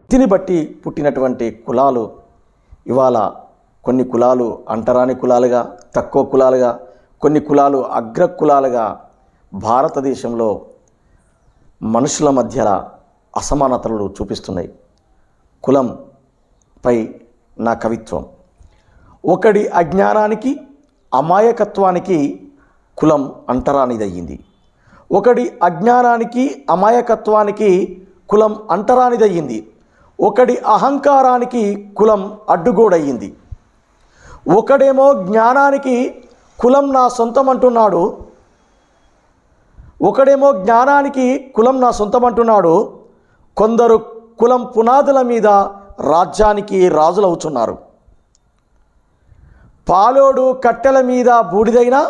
దీన్ని బట్టి పుట్టినటువంటి కులాలు ఇవాళ కొన్ని కులాలు అంటరాని కులాలుగా, తక్కువ కులాలుగా, కొన్ని కులాలు అగ్ర కులాలుగా భారతదేశంలో మనుషుల మధ్య అసమానతలు చూపిస్తున్నాయి. కులంపై నా కవిత్వం. ఒకడి అజ్ఞానానికి, అమాయకత్వానికి కులం అంటరానిదయ్యింది. ఒకడి అజ్ఞానానికి, అమాయకత్వానికి కులం అంటరానిదయ్యింది. ఒకడి అహంకారానికి కులం అడ్డుగోడయ్యింది. ఒకడేమో జ్ఞానానికి కులం నా సొంతం అంటున్నాడు, ఒకడేమో జ్ఞానానికి కులం నా సొంతం అంటున్నాడు. కొందరు కులం పునాదుల మీద రాజ్యానికి రాజులవుతున్నారు. పాలోడు కట్టెల మీద బూడిదైనా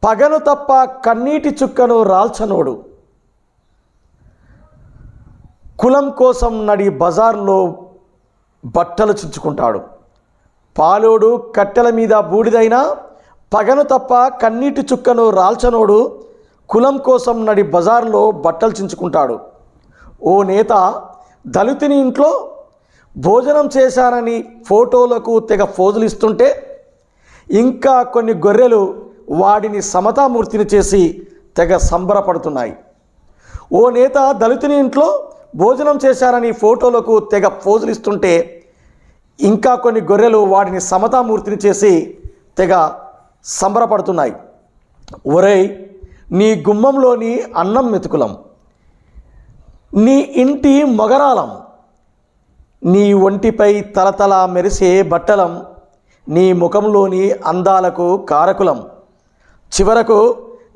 పగను తప్ప కన్నీటి చుక్కను రాల్చనోడు. కులం కోసం నడి బజార్లో బట్టలు చించుకుంటాడు. పాలోడు కట్టెల మీద బూడిదైనా పగను తప్ప కన్నీటి చుక్కను రాల్చనోడు కులం కోసం నడి బజార్లో బట్టలు చించుకుంటాడు. ఓ నేత దళితుని ఇంట్లో భోజనం చేశానని ఫోటోలకు తెగ ఫోజులు ఇస్తుంటే ఇంకా కొన్ని గొర్రెలు వాడిని సమతామూర్తిని చేసి తెగ సంబరపడుతున్నాయి. ఓ నేత దళితుని ఇంట్లో భోజనం చేశారని ఫోటోలకు తెగ ఫోజులు ఇస్తుంటే ఇంకా కొన్ని గొర్రెలు వాడిని సమతామూర్తిని చేసి తెగ సంబరపడుతున్నాయి. ఒరేయ్, నీ గుమ్మంలోని అన్నం మెతుకులం, నీ ఇంటి మొగరాలం, నీ ఒంటిపై తలతల మెరిసే బట్టలం, నీ ముఖంలోని అందాలకు కారకులం, చివరకు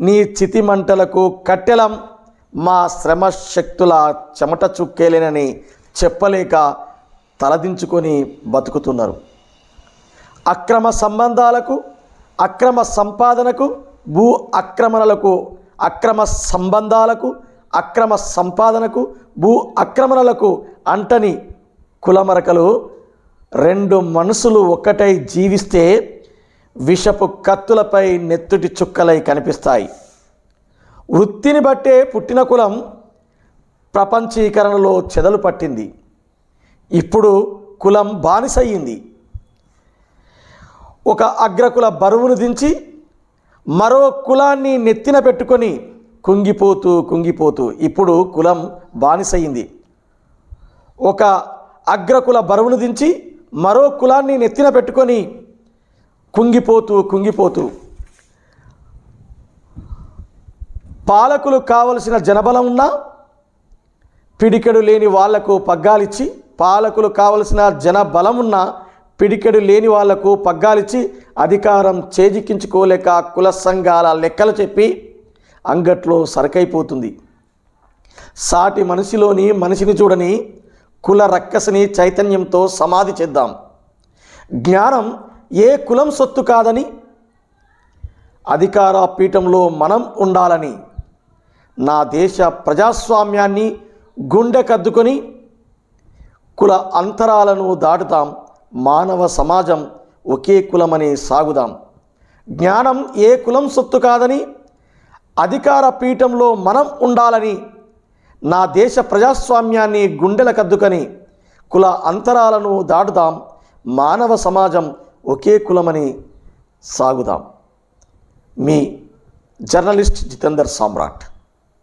నీ చితిమంటలకు కట్టెలం, మా శ్రమ శక్తుల చెమట చుక్కేలేనని చెప్పలేక తలదించుకొని బతుకుతున్నారు. అక్రమ సంబంధాలకు, అక్రమ సంపాదనకు, భూ అక్రమణలకు, అక్రమ సంబంధాలకు, అక్రమ సంపాదనకు, భూ అక్రమణలకు అంటని కులమరకలు రెండు మనసులు ఒక్కటై జీవిస్తే విషపు కత్తులపై నెత్తుటి చుక్కలై కనిపిస్తాయి. వృత్తిని బట్టే పుట్టిన కులం ప్రపంచీకరణలో చెదలు పట్టింది. ఇప్పుడు కులం బానిసయ్యింది. ఒక అగ్రకుల బరువును దించి మరో కులాన్ని నెత్తిన పెట్టుకొని కుంగిపోతూ ఇప్పుడు కులం బానిసయ్యింది. ఒక అగ్రకుల బరువును దించి మరో కులాన్ని నెత్తిన పెట్టుకొని కుంగిపోతూ పాలకులు కావలసిన జనబలం ఉన్నా పిడికెడు లేని వాళ్లకు పగ్గాలిచ్చి, పాలకులు కావలసిన జనబలం ఉన్న పిడికెడు లేని వాళ్లకు పగ్గాలిచ్చి అధికారం చేజిక్కించుకోలేక కుల సంఘాల లెక్కలు చెప్పి అంగట్లో సరకైపోతుంది. సాటి మనిషిలోని మనిషిని చూడని కుల రక్కసిని చైతన్యంతో సమాధి చేద్దాం. జ్ఞానం ఏ కులం సొత్తు కాదని, అధికార పీఠంలో మనం ఉండాలని, నా దేశ ప్రజాస్వామ్యాన్ని గుండెకద్దుకొని కుల అంతరాలను దాటుతాం. మానవ సమాజం ఒకే కులమని సాగుదాం. జ్ఞానం ఏ కులం సొత్తు కాదని, అధికార పీఠంలో మనం ఉండాలని, నా దేశ ప్రజాస్వామ్యాన్ని గుండెలకద్దుకొని కుల అంతరాలను దాటుదాం. మానవ సమాజం ఒకే కులమని సాగుదాం. మీ జర్నలిస్ట్ జితేందర్ సామ్రాట్.